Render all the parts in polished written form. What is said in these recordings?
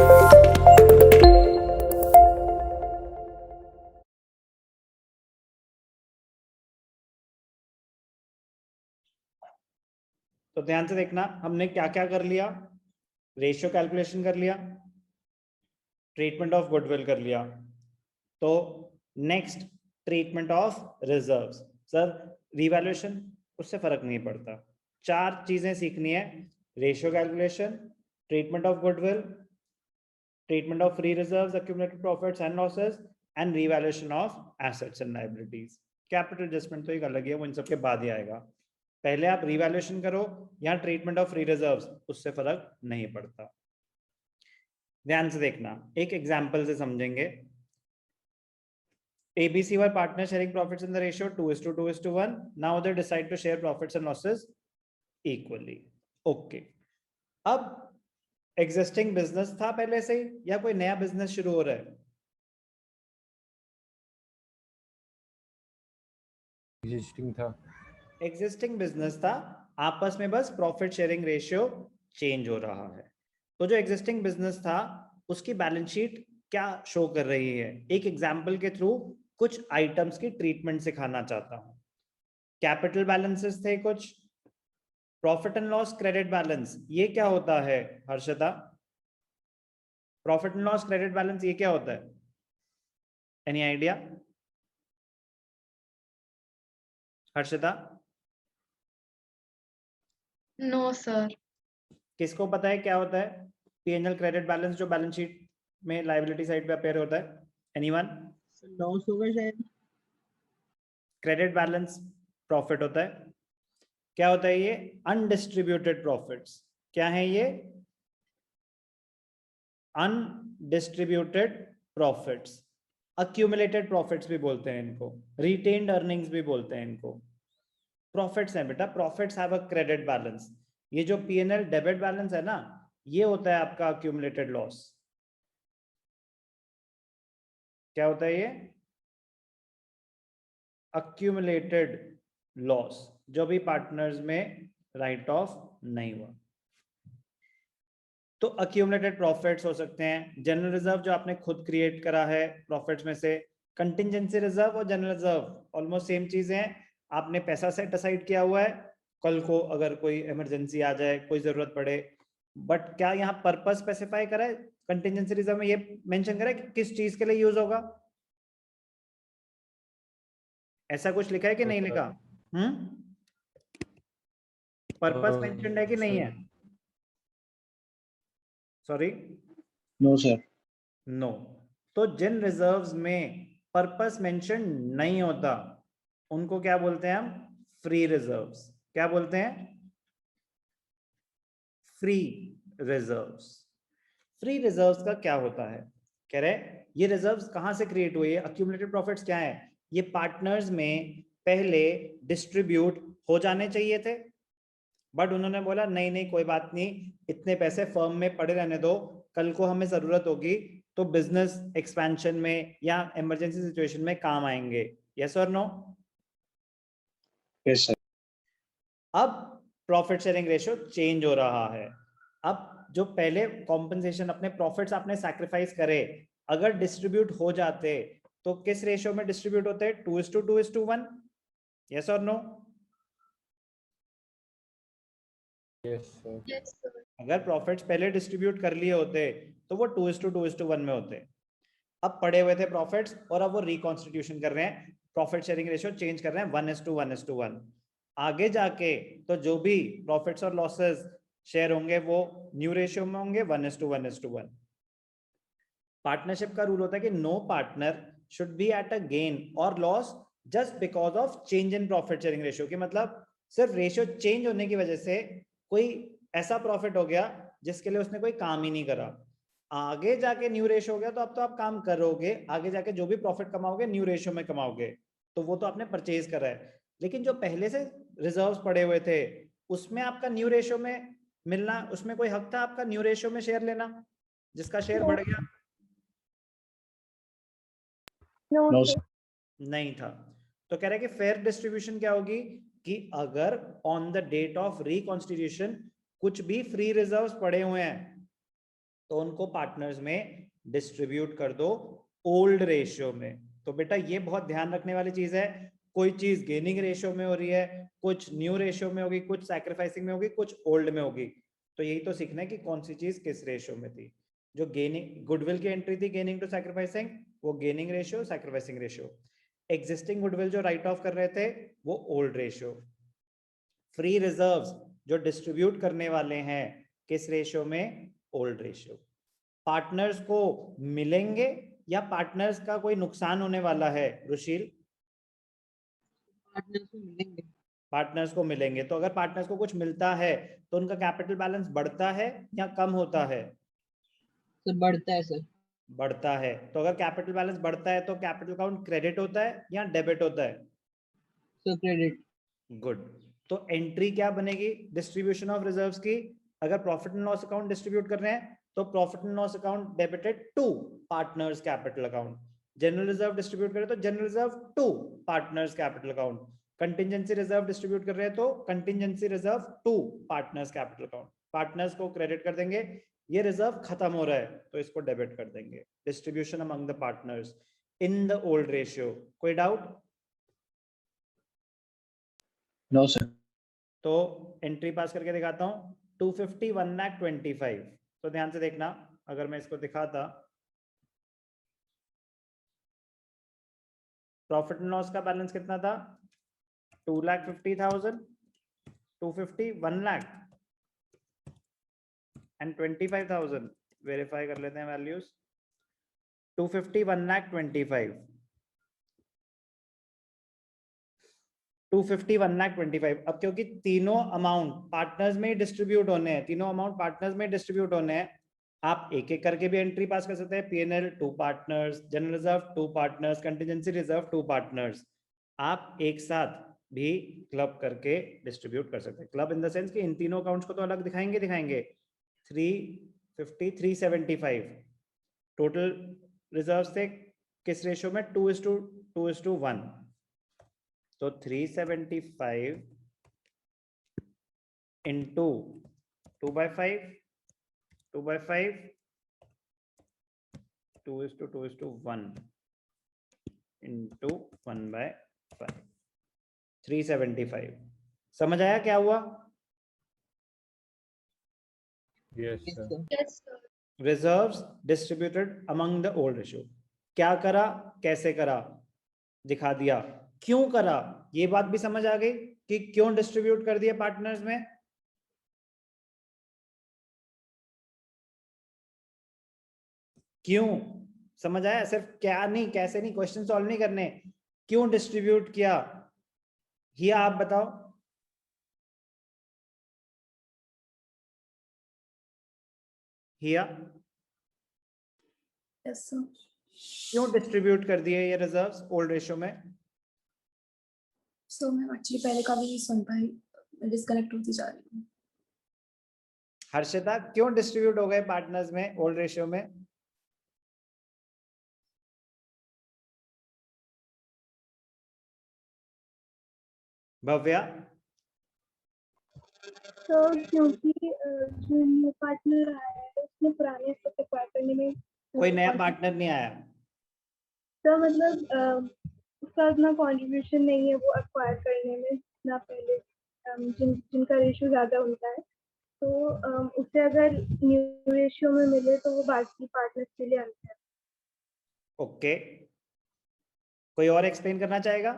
तो ध्यान से देखना, हमने क्या क्या कर लिया, रेशियो कैलकुलेशन कर लिया, ट्रीटमेंट ऑफ गुडविल कर लिया, तो next treatment of reserves. Sir revaluation उससे फर्क नहीं पड़ता, 4 चीजें सीखनी है, ratio calculation, treatment of goodwill, treatment of free reserves, accumulated profits and losses, and revaluation of assets and liabilities. Capital adjustment तो एक अलग है, वो इन सबके बाद ही आएगा। पहले आप रिवैल्यूएशन करो या ट्रीटमेंट ऑफ फ्री रिजर्व्स, उससे फर्क नहीं पड़ता। ध्यान से देखना, एक एग्जांपल से समझेंगे। ABC were partners sharing profits in the ratio 2:2:1. Now they decide to share profits and losses equally. Okay. अब एग्जिस्टिंग बिजनेस था पहले से या कोई नया बिजनेस शुरू हो रहा है? एग्जिस्टिंग था। एग्जिस्टिंग बिजनेस था, आपस में बस प्रॉफिट शेयरिंग रेशियो चेंज हो रहा है। तो जो एग्जिस्टिंग बिजनेस था उसकी बैलेंस शीट क्या शो कर रही है, एक एग्जांपल के थ्रू कुछ आइटम्स की ट्रीटमेंट सिखाना चाहता हूं। कैपिटल बैलेंसेस थे कुछ, profit and loss credit balance, ये क्या होता है Harshada? Profit and loss credit balance ये क्या होता है, any idea Harshada? No sir. किसको पता है क्या होता है P&L क्रेडिट बैलेंस जो बैलेंस शीट में लायबिलिटी साइड पे अपेयर होता है? एनीवन? लॉस होगा शायद। क्रेडिट बैलेंस प्रॉफिट होता है। क्या होता है ये? Undistributed profits. क्या है ये? अनडिस्ट्रीब्यूटेड प्रॉफिट्स, अक्यूमुलेटेड प्रॉफिट्स भी बोलते हैं इनको, रिटेन्ड अर्निंग्स भी बोलते हैं इनको। प्रॉफिट्स हैं बेटा, profits have a credit balance. ये जो P&L डेबिट बैलेंस है ना, ये होता है आपका अक्यूमुलेटेड लॉस। क्या होता है ये? अक्यूमुलेटेड लॉस, जो भी पार्टनर्स में राइट ऑफ नहीं हुआ। तो अक्यूमुलेटेड प्रॉफिट्स हो सकते हैं, जनरल रिजर्व जो आपने खुद क्रिएट करा है प्रॉफिट्स में से, कंटिजेंसी रिजर्व और जनरल रिजर्व ऑलमोस्ट सेम चीज है, आपने पैसा सेट असाइड किया हुआ है कल को अगर कोई इमरजेंसी आ जाए, कोई जरूरत पड़े। बट क्या यहाँ पर्पस स्पेसिफाई करा है? कंटिजेंसी रिजर्व में ये मेंशन करा है कि किस चीज के लिए यूज होगा? ऐसा कुछ लिखा है कि नहीं लिखा? पर्पस मेंशन्ड है कि नहीं है? Sorry, no sir. नो। तो जिन रिजर्व्स में पर्पस मेंशन नहीं होता उनको क्या बोलते हैं हम? Free reserves. क्या बोलते हैं? Free reserves. फ्री रिजर्व्स का क्या होता है? कह रहे ये रिजर्व्स कहां से क्रिएट हुए? अक्यूमुलेटेड प्रॉफिट्स क्या है? ये पार्टनर्स में पहले डिस्ट्रीब्यूट हो जाने चाहिए थे, बट उन्होंने बोला नहीं नहीं कोई बात नहीं, इतने पैसे फर्म में पड़े रहने दो, कल को हमें जरूरत होगी तो बिजनेस एक्सपेंशन में या इमरजेंसी सिचुएशन में काम आएंगे। यस और नो? Yes sir. अब प्रॉफिट शेयरिंग रेशियो चेंज हो रहा है। अब जो पहले कॉम्पनसेशन अपने प्रॉफिट्स आपने सैक्रिफाइस करे, अगर डिस्ट्रीब्यूट हो जाते तो किस रेशियो में डिस्ट्रीब्यूट होते? 2:2:1। यस और नो? Yes sir. अगर प्रॉफिट्स पहले डिस्ट्रीब्यूट कर लिए होते तो वो 2:2:1 में होते। अब पड़े हुए थे प्रॉफिट्स और अब वो रिकॉन्स्टिट्यूशन कर रहे हैं, प्रॉफिट शेयरिंग रेशियो चेंज कर रहे हैं 1:1:1। आगे जाके तो जो भी प्रॉफिट्स और लॉसेस शेयर होंगे वो न्यू रेशियो में होंगे 1:1:1। पार्टनरशिप का रूल होता है कि no partner should be at a gain और loss just because of change in profit sharing ratio. की मतलब सिर्फ रेशियो चेंज होने की वजह से कोई ऐसा प्रॉफिट हो गया जिसके लिए उसने कोई काम ही नहीं करा, आगे जाके न्यू रेशियो हो गया तो अब तो आप काम करोगे, आगे जाके जो भी प्रॉफिट कमाओगे न्यू रेशियो में कमाओगे, तो वो तो आपने परचेज करा है। लेकिन जो पहले से रिजर्व्स पड़े हुए थे उसमें आपका न्यू रेशियो में मिलना, उसमें कोई हक था आपका न्यू रेशियो में शेयर लेना जिसका शेयर बढ़ गया? No sir. नहीं था। तो कह रहे हैं कि फेयर डिस्ट्रीब्यूशन क्या होगी कि अगर on the date of reconstitution कुछ भी फ्री रिजर्व्स पड़े हुए हैं तो उनको पार्टनर्स में डिस्ट्रीब्यूट कर दो ओल्ड रेशियो में। तो बेटा ये बहुत ध्यान रखने वाली चीज है, कोई चीज गेनिंग रेशियो में हो रही है, कुछ न्यू रेशियो में होगी, कुछ सैक्रिफाइसिंग में होगी, कुछ ओल्ड में होगी। तो यही तो सीखना है कि कौन सी चीज किस रेशियो में थी। जो गेनिंग गुडविल की एंट्री थी गेनिंग टू सैक्रिफाइसिंग, वो gaining ratio sacrificing ratio. Existing goodwill जो राइट ऑफ कर रहे थे वो ओल्ड रेशियो। फ्री रिजर्व्स जो डिस्ट्रीब्यूट करने वाले हैं किस रेशियो में, ओल्ड रेशियो। पार्टनर्स को मिलेंगे या पार्टनर्स का कोई नुकसान होने वाला है रुशील? पार्टनर्स को मिलेंगे। पार्टनर्स को मिलेंगे। तो अगर पार्टनर्स को कुछ मिलता है तो उनका कैपिटल बैलेंस बढ़ता है या कम होता है? सर बढ़ता है सर। बढ़ता है। तो अगर कैपिटल बैलेंस बढ़ता है तो कैपिटल अकाउंट क्रेडिट होता है या डेबिट होता है? Sir credit. गुड। तो एंट्री क्या बनेगी डिस्ट्रीब्यूशन ऑफ रिजर्व्स की? अगर profit and loss account distribute कर रहे हैं तो profit and loss account debited to partners capital account. General reserve distribute करें तो general reserve to partners capital account. Contingency reserve distribute कर रहे हैं तो contingency reserve to partners capital account. Partners को क्रेडिट कर देंगे, ये रिजर्व खत्म हो रहा है तो इसको डेबिट कर देंगे। Distribution among the partners in the old ratio. कोई डाउट? No sir. तो एंट्री पास करके दिखाता हूं। 250 1,25,000। तो ध्यान से देखना, अगर मैं इसको दिखाता, प्रॉफिट एंड लॉस का बैलेंस कितना था? 2,50,000, 250, 1 लाख एंड 25,000। वेरीफाई कर लेते हैं वैल्यूज। 250 1,25,000, 250 1,25,000। अब क्योंकि तीनों अमाउंट पार्टनर्स में डिस्ट्रीब्यूट होने हैं, तीनों अमाउंट पार्टनर्स में डिस्ट्रीब्यूट होने हैं, आप एक एक करके भी एंट्री पास कर सकते हैं। PNL 2 partners, general reserve 2 partners, contingency reserve 2 partners. आप एक साथ भी क्लब करके डिस्ट्रीब्यूट कर सकते हैं। क्लब इन द सेंस कि इन तीनों अकाउंट्स को तो अलग दिखाएंगे 350 375 टोटल रिजर्व से किस रेशियो में? 2:1। तो 375 इंटू 2/5, 2/5, 2:1 इंटू 1/5, 375। समझ आया क्या हुआ? Yes, sir. Yes, sir. Reserves distributed among the old ratio. क्या करा, कैसे करा, दिखा दिया। क्यों करा, ये बात भी समझ आ गई कि क्यों डिस्ट्रीब्यूट कर दिया पार्टनर्स में। क्यों समझ आया? सिर्फ क्या नहीं, कैसे नहीं, क्वेश्चन सॉल्व नहीं करने, क्यों डिस्ट्रीब्यूट किया, ये आप बताओ। हिया, Yes, sir. क्यों डिस्ट्रीब्यूट कर दिए ये रिजर्व्स ओल्ड रेशियो में? So मैं actually पहले का भी नहीं सुन पाई, डिस्कनेक्ट होती जा रही हूँ। हर्षिता, क्यों डिस्ट्रीब्यूट हो गए पार्टनर्स में ओल्ड रेशियो में? भव्या, तो क्योंकि जो न्यू पार्टनर आया है उसने पुराने से एक्वायर करने में कोई नया पार्टनर नहीं आया। तो मतलब उसका उतना कंट्रीब्यूशन नहीं है वो एक्वायर करने में ना पहले जिनका रेशियो ज्यादा होता है, तो उससे अगर न्यू रेशियो में मिले तो वो बाकी पार्टनर्स के लिए अंतर है। ओके, कोई और एक्सप्लेन करना चाहेगा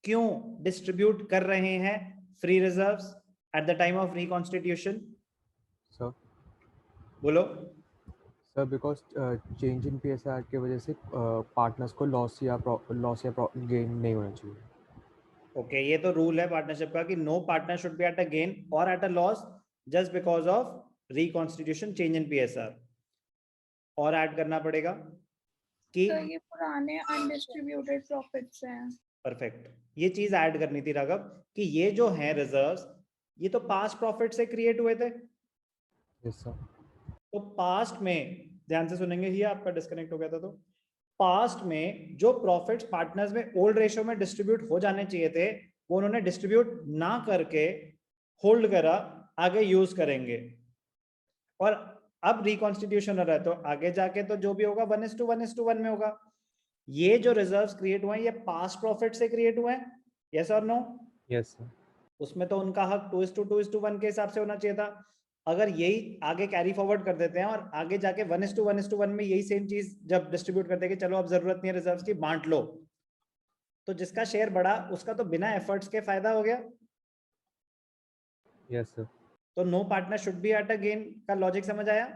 क्यों डिस्ट्रीब्यूट कर रहे हैं free reserves at the time of reconstitution? Sir, बोलो। sir, because change in PSR के वजह से पार्टनर्स को लॉस या गेन नहीं होना चाहिए। ओके, ये तो रूल है पार्टनरशिप का कि no partner should be at a gain और at a loss just because of reconstitution change in PSR. और ऐड करना पड़ेगा कि तो ये पुराने अनडिस्ट्रीब्यूटेड प्रॉफिट्स हैं। परफेक्ट, ये चीज ऐड करनी थी राघव कि ये जो है रिजर्व्स, ये तो पास्ट प्रॉफिट से क्रिएट हुए थे। Yes, sir. तो पास्ट में, ध्यान से सुनेंगे, ही आपका डिस्कनेक्ट हो गया था, तो पास्ट में जो प्रॉफिट्स पार्टनर्स में ओल्ड रेशियो में डिस्ट्रीब्यूट हो जाने चाहिए थे वो उन्होंने डिस्ट्रीब्यूट ना करके होल्ड करा, आगे यूज करेंगे। और अब रिकॉन्स्टिट्यूशन हो रहा है तो आगे जाके तो जो भी होगा 1:1:1 में होगा। ये जो रिजर्व्स क्रिएट हुए हैं ये पास्ट प्रॉफिट से क्रिएट हुए हैं, यस और नो? Yes sir. उसमें तो उनका हक 2:2:1 के हिसाब से होना चाहिए था। अगर यही आगे कैरी फॉरवर्ड कर देते हैं और आगे जाके 1:1:1 में यही सेम चीज जब डिस्ट्रीब्यूट करते हैं कि चलो अब जरूरत नहीं है रिजर्व्स की, बांट लो, तो जिसका शेयर बढ़ा उसका तो बिना एफर्ट्स के फायदा हो गया। Yes sir. तो no partner should be at a gain का लॉजिक समझ आया?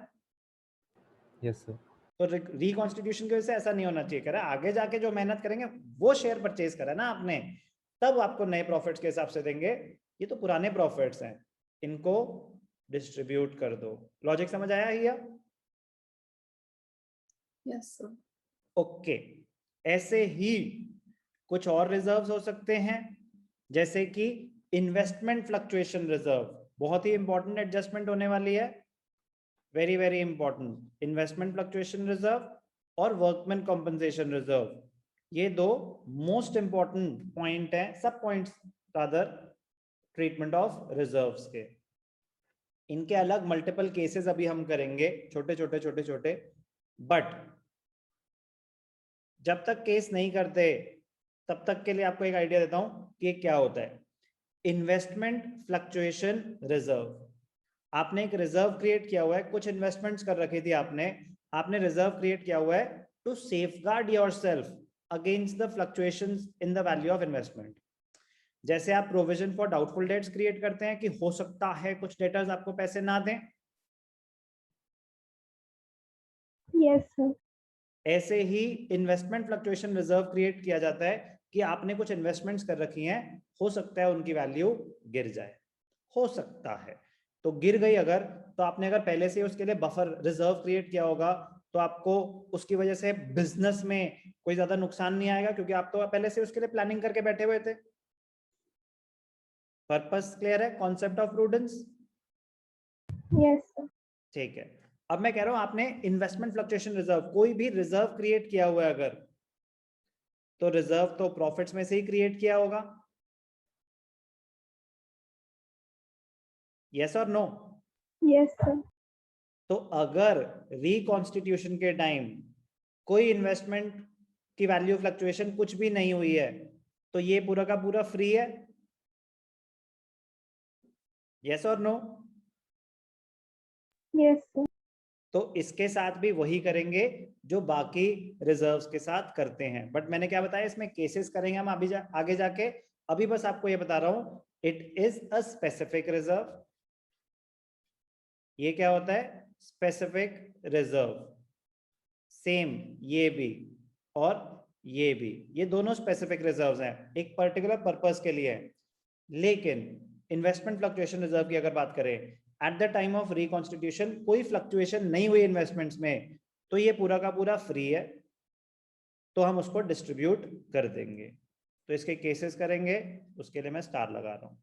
Yes sir. तो रिकॉन्स्टिट्यूशन की वजह से ऐसा नहीं होना चाहिए। कह रहा है आगे जाके जो मेहनत करेंगे वो शेयर परचेज करा ना आपने, तब आपको नए प्रॉफिट्स के हिसाब से देंगे। ये तो पुराने प्रॉफिट्स हैं, इनको डिस्ट्रीब्यूट कर दो। लॉजिक समझ आया हिया? Yes, sir. ओके। ऐसे ही कुछ और रिजर्व्स हो सकते हैं, जैसे कि इन्वेस्टमेंट फ्लक्चुएशन रिजर्व, बहुत ही इंपॉर्टेंट एडजस्टमेंट होने वाली है, very very important. Investment fluctuation reserve और वर्कमैन कॉम्पनसेशन रिजर्व, ये दो मोस्ट इंपॉर्टेंट पॉइंट हैं, सब points rather, treatment of reserves के। इनके अलग मल्टीपल केसेस अभी हम करेंगे, छोटे छोटे छोटे छोटे, बट जब तक केस नहीं करते तब तक के लिए आपको एक आइडिया देता हूं कि क्या होता है। इन्वेस्टमेंट फ्लक्चुएशन रिजर्व, आपने एक रिजर्व क्रिएट किया हुआ है, कुछ इन्वेस्टमेंट्स कर रखी थी आपने रिजर्व क्रिएट किया हुआ है to safeguard yourself against the fluctuations in the value of investment. जैसे आप provision for doubtful debts create करते हैं कि हो सकता है कुछ डेटर्स आपको पैसे ना दें, यस सर। ऐसे ही इन्वेस्टमेंट फ्लक्चुएशन रिजर्व क्रिएट किया जाता है कि आपने कुछ इन्वेस्टमेंट्स कर रखी हैं, हो सकता है उनकी वैल्यू गिर जाए, हो सकता है। तो गिर गई अगर, तो आपने अगर पहले से उसके लिए बफर रिजर्व क्रिएट किया होगा तो आपको उसकी वजह से बिजनेस में कोई ज्यादा नुकसान नहीं आएगा, क्योंकि आप तो पहले से उसके लिए प्लानिंग करके बैठे हुए थे। पर्पस क्लियर है? Concept of prudence? Yes sir. ठीक है। अब मैं कह रहा हूं आपने इन्वेस्टमेंट फ्लक्चुएशन रिजर्व, कोई भी रिजर्व क्रिएट किया हुआ है अगर, तो रिजर्व तो प्रॉफिट्स में से ही क्रिएट किया होगा, यस और नो? Yes sir. तो अगर रिकॉन्स्टिट्यूशन के टाइम कोई इन्वेस्टमेंट की वैल्यू फ्लक्चुएशन कुछ भी नहीं हुई है, तो ये पूरा का पूरा फ्री है, यस और नो? Yes sir. तो इसके साथ भी वही करेंगे जो बाकी रिजर्व्स के साथ करते हैं, बट मैंने क्या बताया इसमें केसेस करेंगे हम अभी आगे जाके। अभी बस आपको ये बता रहा हूं, it is a specific reserve. ये क्या होता है? Specific reserve. सेम ये भी और ये भी, ये दोनों स्पेसिफिक रिजर्व्स हैं, एक पर्टिकुलर पर्पस के लिए। लेकिन इन्वेस्टमेंट फ्लक्चुएशन रिजर्व की अगर बात करें, at the time of reconstitution कोई फ्लक्चुएशन नहीं हुई इन्वेस्टमेंट्स में, तो ये पूरा का पूरा फ्री है, तो हम उसको डिस्ट्रीब्यूट कर देंगे। तो इसके केसेस करेंगे, उसके लिए मैं स्टार लगा रहा हूं।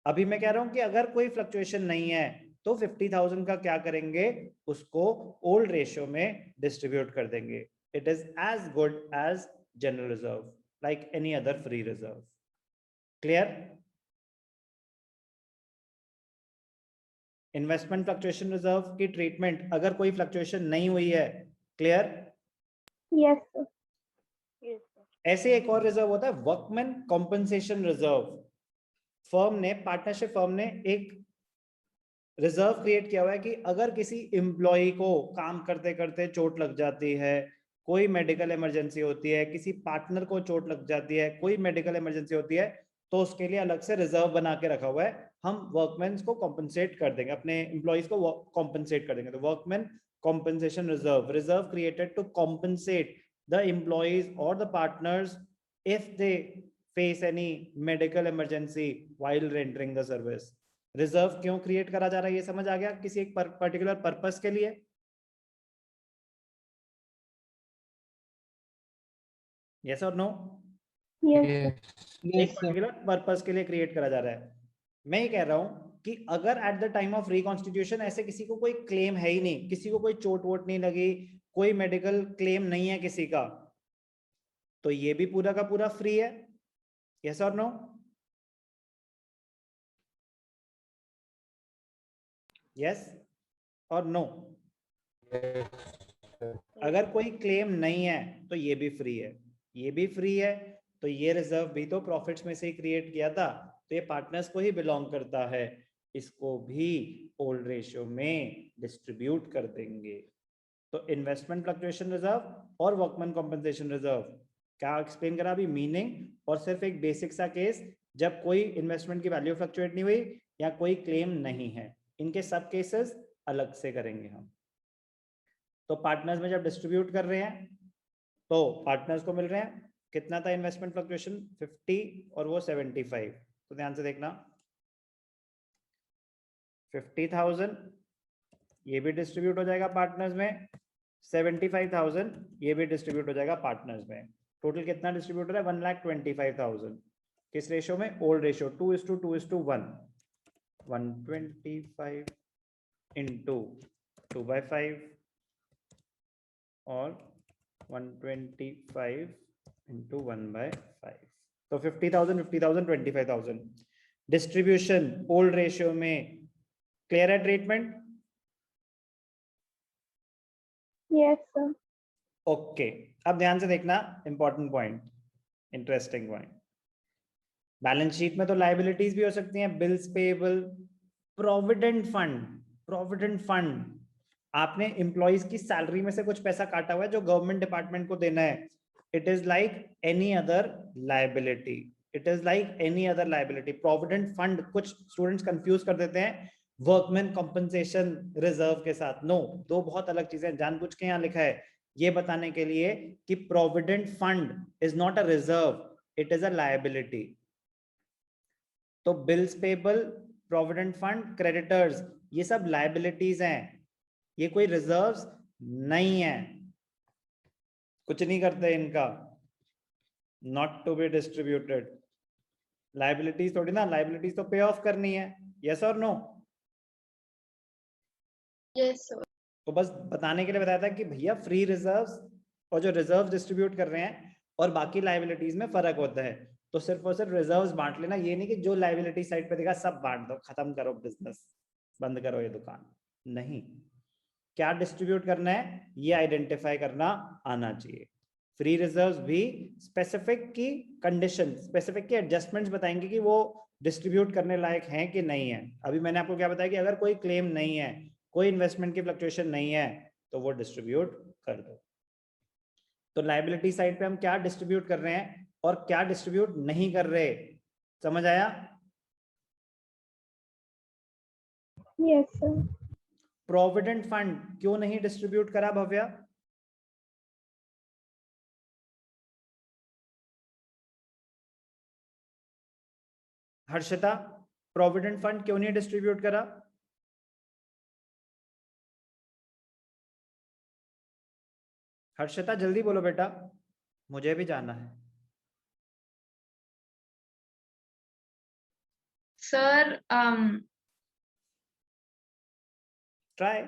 अभी मैं कह रहा हूं कि अगर कोई फ्लक्चुएशन नहीं है तो 50,000 का क्या करेंगे, उसको ओल्ड रेशियो में डिस्ट्रीब्यूट कर देंगे। It is as good as general reserve, like any other free reserve. Clear? Investment fluctuation reserve की ट्रीटमेंट अगर कोई फ्लक्चुएशन नहीं हुई है, क्लियर? Yes sir. ऐसे एक और रिजर्व होता है वर्कमैन कॉम्पनसेशन रिजर्व। फर्म ने, पार्टनरशिप फर्म ने एक रिजर्व क्रिएट किया हुआ है कि अगर किसी एम्प्लॉय को काम करते करते चोट लग जाती है, कोई मेडिकल इमरजेंसी होती है, किसी पार्टनर को चोट लग जाती है, कोई मेडिकल इमरजेंसी होती है, तो उसके लिए अलग से रिजर्व बना के रखा हुआ है, हम वर्कमैन को कॉम्पनसेट कर देंगे, अपने एम्प्लॉयज को कॉम्पनसेट कर देंगे। तो workman compensation reserve, reserve created to compensate the employees और the partners if they face any medical emergency while rendering the service. Reserve क्यों क्रिएट करा जा रहा है ये समझ आ गया? किसी एक पर्टिकुलर पर्पस के लिए, यस और नो? यस एक पर्टिकुलर पर्पस के लिए क्रिएट करा जा रहा है। मैं ये कह रहा हूं कि अगर at the time of reconstitution ऐसे किसी को कोई क्लेम है ही नहीं, किसी को कोई चोट वोट नहीं लगी, कोई मेडिकल क्लेम नहीं है किसी का, तो ये भी पूरा का पूरा फ्री है, यस और नो? यस? और नो? अगर कोई क्लेम नहीं है तो ये भी फ्री है, ये भी फ्री है, तो ये रिजर्व भी तो प्रॉफिट्स में से ही क्रिएट किया था, तो ये पार्टनर्स को ही बिलोंग करता है, इसको भी ओल्ड रेशियो में डिस्ट्रीब्यूट कर देंगे। तो इन्वेस्टमेंट फ्लक्चुएशन रिजर्व और वर्कमैन कॉम्पेंसेशन रिजर्व क्या एक्सप्लेन करा अभी, मीनिंग, और सिर्फ एक बेसिक सा केस जब कोई इन्वेस्टमेंट की वैल्यू फ्लक्चुएट नहीं हुई या कोई क्लेम नहीं है, इनके सब केसेस अलग से करेंगे हम। तो पार्टनर्स में जब डिस्ट्रीब्यूट कर रहे हैं तो पार्टनर्स को मिल रहे हैं कितना था इन्वेस्टमेंट फ्लक्चुएशन, 50 और वो 75, तो ध्यान से देखना 50,000 ये भी डिस्ट्रीब्यूट हो जाएगा पार्टनर्स में, 75,000 ये भी डिस्ट्रीब्यूट हो जाएगा पार्टनर्स में। टोटल कितना डिस्ट्रीब्यूट हो रहा है, 1,25,000। किस रेशियो में, ओल्ड रेशियो 2:2:1, 125 इंटू 2/5 और 125 इंटू 1/5, तो 50,000 50,000 25,000 डिस्ट्रीब्यूशन ओल्ड रेशियो में। क्लियर है ट्रीटमेंट? Yes sir. ओके, अब ध्यान से देखना, important point, interesting point. Balance sheet में तो लायबिलिटीज भी हो सकती हैं, bills payable, provident fund. Provident fund आपने एम्प्लॉइज की सैलरी में से कुछ पैसा काटा हुआ है जो गवर्नमेंट डिपार्टमेंट को देना है, it is like any other liability, it is like any other liability. Provident fund कुछ स्टूडेंट्स कंफ्यूज कर देते हैं वर्कमैन कॉम्पेंसेशन रिजर्व के साथ, नो, दो बहुत अलग चीजें। जानबूझ के यहाँ लिखा है ये बताने के लिए कि provident fund is not a reserve, it is a liability. तो bills payable, provident fund, creditors, ये सब लायबिलिटीज हैं, ये कोई रिजर्व्स नहीं है, कुछ नहीं करते इनका, not to be distributed. Liabilities थोड़ी ना, लायबिलिटीज तो पे ऑफ करनी है, यस और नो? Yes sir. तो बस बताने के लिए बताया था कि भैया फ्री रिजर्व्स और जो रिजर्व डिस्ट्रीब्यूट कर रहे हैं और बाकी लायबिलिटीज में फर्क होता है। तो सिर्फ और सिर्फ रिजर्व्स बांट लेना, ये नहीं कि जो लायबिलिटी साइड पे देखा सब बांट दो, खत्म करो बिजनेस, बंद करो ये दुकान, नहीं। क्या डिस्ट्रीब्यूट करना है ये आइडेंटिफाई करना आना चाहिए। फ्री रिजर्व्स भी स्पेसिफिक की कंडीशन, स्पेसिफिक की एडजस्टमेंट्स बताएंगे कि वो डिस्ट्रीब्यूट करने लायक हैं कि नहीं है। अभी मैंने आपको क्या बताया कि अगर कोई क्लेम नहीं है, कोई इन्वेस्टमेंट की फ्लक्चुएशन नहीं है, तो वो डिस्ट्रीब्यूट कर दो। तो लायबिलिटी साइड पे हम क्या डिस्ट्रीब्यूट कर रहे हैं और क्या डिस्ट्रीब्यूट नहीं कर रहे, समझ आया? Yes sir. प्रोविडेंट फंड क्यों नहीं डिस्ट्रीब्यूट करा भव्या? हर्षिता, प्रोविडेंट फंड क्यों नहीं डिस्ट्रीब्यूट करा? हर्षिता जल्दी बोलो बेटा, मुझे भी जाना है। Sir try.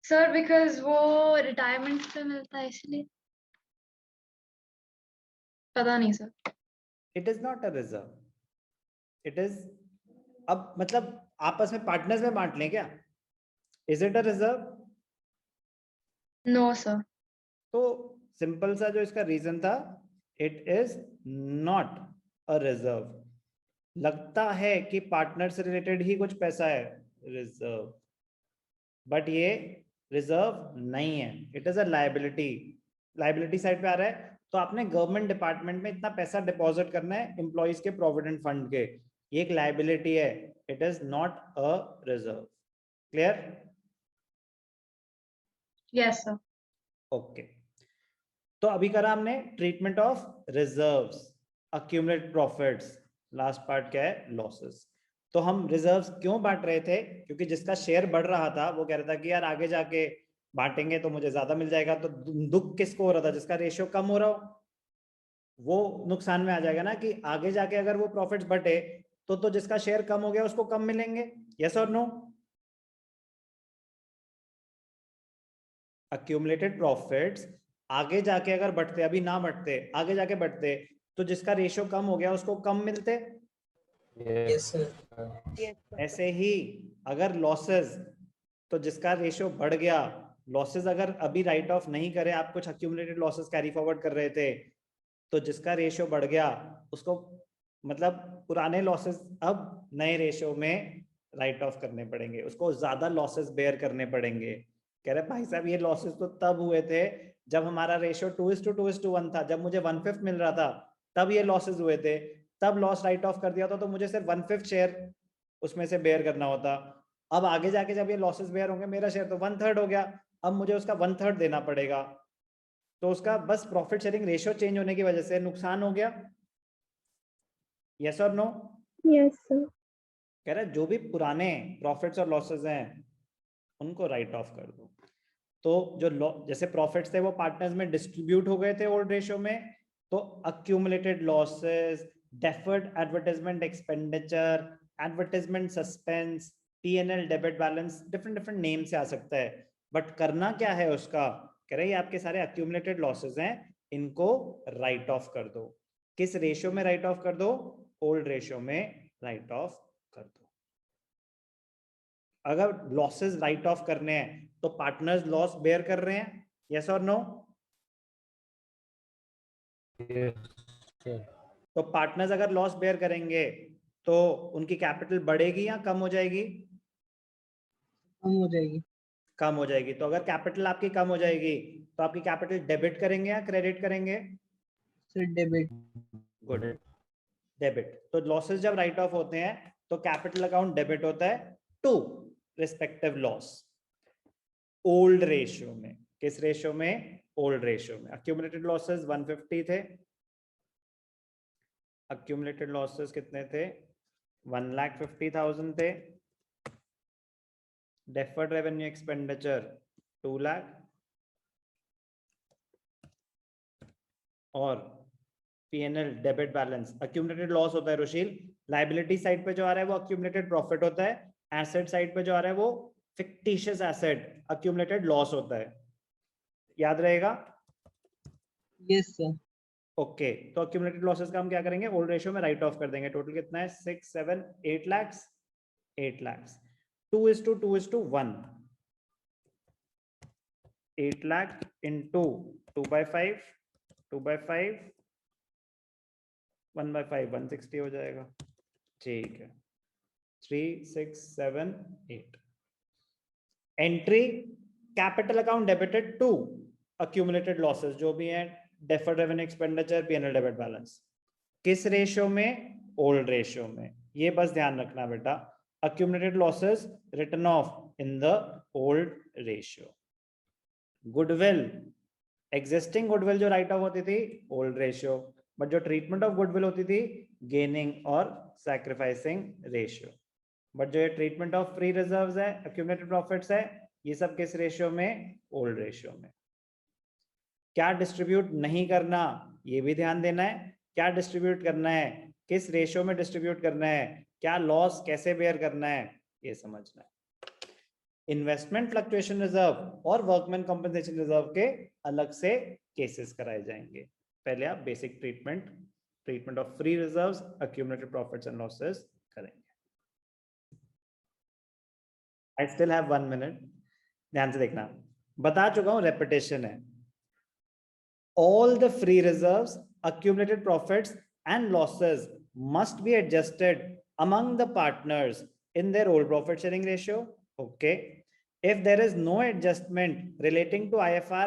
सर बिकॉज वो रिटायरमेंट पे मिलता है इसलिए, पता नहीं sir. It is not a reserve, it is, अब मतलब आपस में पार्टनर्स में बांट लें क्या? Is it a reserve? No sir. तो सिंपल सा जो इसका रीजन था, it is not a reserve. लगता है कि पार्टनर से रिलेटेड ही कुछ पैसा है रिजर्व, बट ये रिजर्व नहीं है, it is a liability. Liability side पे आ रहा है, तो आपने गवर्नमेंट डिपार्टमेंट में इतना पैसा डिपॉजिट करना है एम्प्लॉइज के प्रोविडेंट फंड के, ये एक लायबिलिटी है, it is not a reserve. Clear? Yes sir. Okay, तो अभी करा हमने treatment of reserves, accumulated profits, last part क्या है, लॉसेस। तो हम रिजर्व्स क्यों बांट रहे थे, क्योंकि जिसका शेयर बढ़ रहा था वो कह रहा था कि यार आगे जाके बांटेंगे तो मुझे ज्यादा मिल जाएगा, तो दुख किसको हो रहा था, जिसका रेशियो कम हो रहा हो, वो नुकसान में आ जाएगा ना, कि आगे जाके अगर वो प्रॉफिट्स बढ़े तो जिसका शेयर कम हो गया उसको कम मिलेंगे, यस और नो? अक्यूमुलेटेड प्रॉफिट्स आगे जाके अगर बढ़ते, अभी ना बढ़ते, आगे जाके बढ़ते, तो जिसका रेशियो कम हो गया उसको कम मिलते। Yes, sir. ऐसे ही अगर लॉसेस तो जिसका रेशियो बढ़ गया, लॉसेस अगर अभी राइट ऑफ नहीं करे, आप कुछ अक्यूमुलेटेड लॉसेस कैरी फॉरवर्ड कर रहे थे, तो जिसका रेशियो बढ़ गया उसको मतलब पुराने लॉसेस अब नए रेशियो में राइट ऑफ करने पड़ेंगे, उसको ज्यादा लॉसेस बेयर करने पड़ेंगे। कह रहे भाई साहब ये लॉसेस तो तब हुए थे जब हमारा रेशियो 2:1 था, जब मुझे 1/5 मिल रहा था तब ये लॉसेस हुए थे, तब लॉस राइट ऑफ कर दिया था, तो मुझे सिर्फ 1/5 शेयर उसमें से बेयर करना होता। अब आगे जाके जब ये लॉसेस बेयर होंगे, मेरा शेयर तो 1/3 हो गया, अब मुझे उसका 1/3 देना पड़ेगा। तो उसका बस प्रॉफिट शेयरिंग रेशियो चेंज होने की वजह से नुकसान हो गया। यस और नो? Yes sir. कह रहा है जो भी पुराने प्रॉफिट्स और लॉसेस हैं उनको राइट ऑफ कर दो। तो जो जैसे प्रॉफिट्स थे वो पार्टनर्स में डिस्ट्रीब्यूट हो गए थे ओल्ड रेशियो में, तो accumulated losses, deferred advertisement expenditure, advertisement suspense, P&L debit balance, different name से आ सकता है, बट करना क्या है उसका, कह रहे हैं आपके सारे अक्यूमुलेटेड लॉसेस हैं, इनको राइट ऑफ कर दो। किस रेशियो में राइट ऑफ कर दो? ओल्ड रेशियो में राइट ऑफ कर दो। अगर लॉसेस राइट ऑफ करने हैं तो पार्टनर्स लॉस बेयर कर रहे हैं, यस और नो? तो पार्टनर्स अगर लॉस बेयर करेंगे तो उनकी कैपिटल बढ़ेगी या कम हो जाएगी? कम हो जाएगी। कम हो जाएगी। तो अगर कैपिटल आपकी कम हो जाएगी तो आपकी कैपिटल डेबिट करेंगे या क्रेडिट करेंगे? Sir debit. Good, debit. तो लॉसेस जब राइट ऑफ होते हैं तो कैपिटल अकाउंट डेबिट होता है to respective loss old ratio में। किस रेशियो में? ओल्ड रेशियो में। अक्यूमुलेटेड लॉसेस 150 थे, अक्यूमुलेटेड लॉसेस कितने थे? 1,50,000 थे। डेफर्ड रेवेन्यू एक्सपेंडिचर 2 लाख और P&L debit balance. Accumulated loss होता है रुशील, लायबिलिटी साइड पे जो आ रहा है वो अक्यूमुलेटेड प्रॉफिट होता है, एसेट साइड पे जो आ रहा है वो फिक्टिशियस एसेट अक्यूमुलेटेड लॉस होता है। याद रहेगा? Yes sir. ओके, तो अक्यूमुलेटेड लॉसेस का हम क्या करेंगे? ओल्ड रेशियो में राइट ऑफ कर देंगे। टोटल कितना है? 6, 7, 8 लाख। 8 लाख 2:1, 8 लाख इंटू 2/5, 2/5, 1/5, 160 हो जाएगा। ठीक है, 3, 6, 7, 8। Entry capital account debited to accumulated losses जो भी हैं, deferred revenue expenditure, P&L debit balance. किस रेशियो में? ओल्ड रेशियो में। ये बस ध्यान रखना बेटा, accumulated losses written off in the old ratio. Goodwill, existing goodwill जो राइट ऑफ होती थी ओल्ड रेशियो, बट जो ट्रीटमेंट ऑफ गुडविल होती थी गेनिंग और सैक्रिफाइसिंग रेशियो। बट जो ये ट्रीटमेंट ऑफ फ्री रिजर्व्स है, अक्यूमुलेटेड प्रॉफिट्स है, ये सब किस रेशियो में? ओल्ड रेशियो में। क्या डिस्ट्रीब्यूट नहीं करना, ये भी ध्यान देना है। क्या डिस्ट्रीब्यूट करना है, किस रेशियो में डिस्ट्रीब्यूट करना है, क्या लॉस कैसे बेयर करना है, ये समझना है। इन्वेस्टमेंट फ्लक्चुएशन रिजर्व और वर्कमैन कंपनसेशन रिजर्व के अलग से केसेस कराए जाएंगे। पहले आप basic treatment of free reserves, accumulated profits and losses करेंगे। आई स्टिल हैव 1 मिनट, ध्यान से देखना। बता चुका हूं, रेपिटेशन है। All the free reserves, accumulated profits and losses must be adjusted among the partners in their old profit sharing ratio. Okay. If there is no adjustment relating to IFR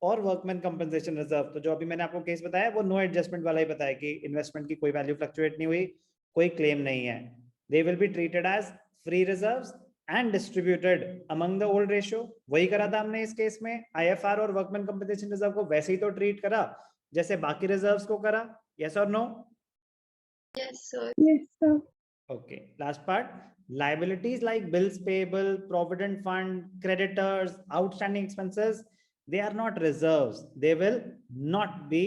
or workman compensation reserve, तो जो अभी मैंने आपको case बताया वो no adjustment वाला ही बताया कि इन्वेस्टमेंट की कोई वैल्यू फ्लक्चुएट नहीं हुई, कोई क्लेम नहीं है। They will be treated as free reserves and distributed among the old ratio। वही करा था हमने इस केस में, IFR और वर्कमैन कंपनसेशन रिजर्व को वैसे ही तो ट्रीट करा जैसे बाकी रिजर्व्स को करा। यस और no? Yes, sir. Yes sir. Okay, last part. Liabilities like bills payable, provident fund, creditors, outstanding expenses, they are not reserves. They will not be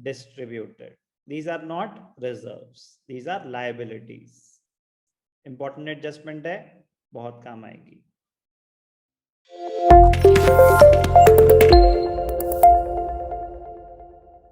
distributed. These are not reserves. These are liabilities. Important adjustment है, बहुत काम आएगी।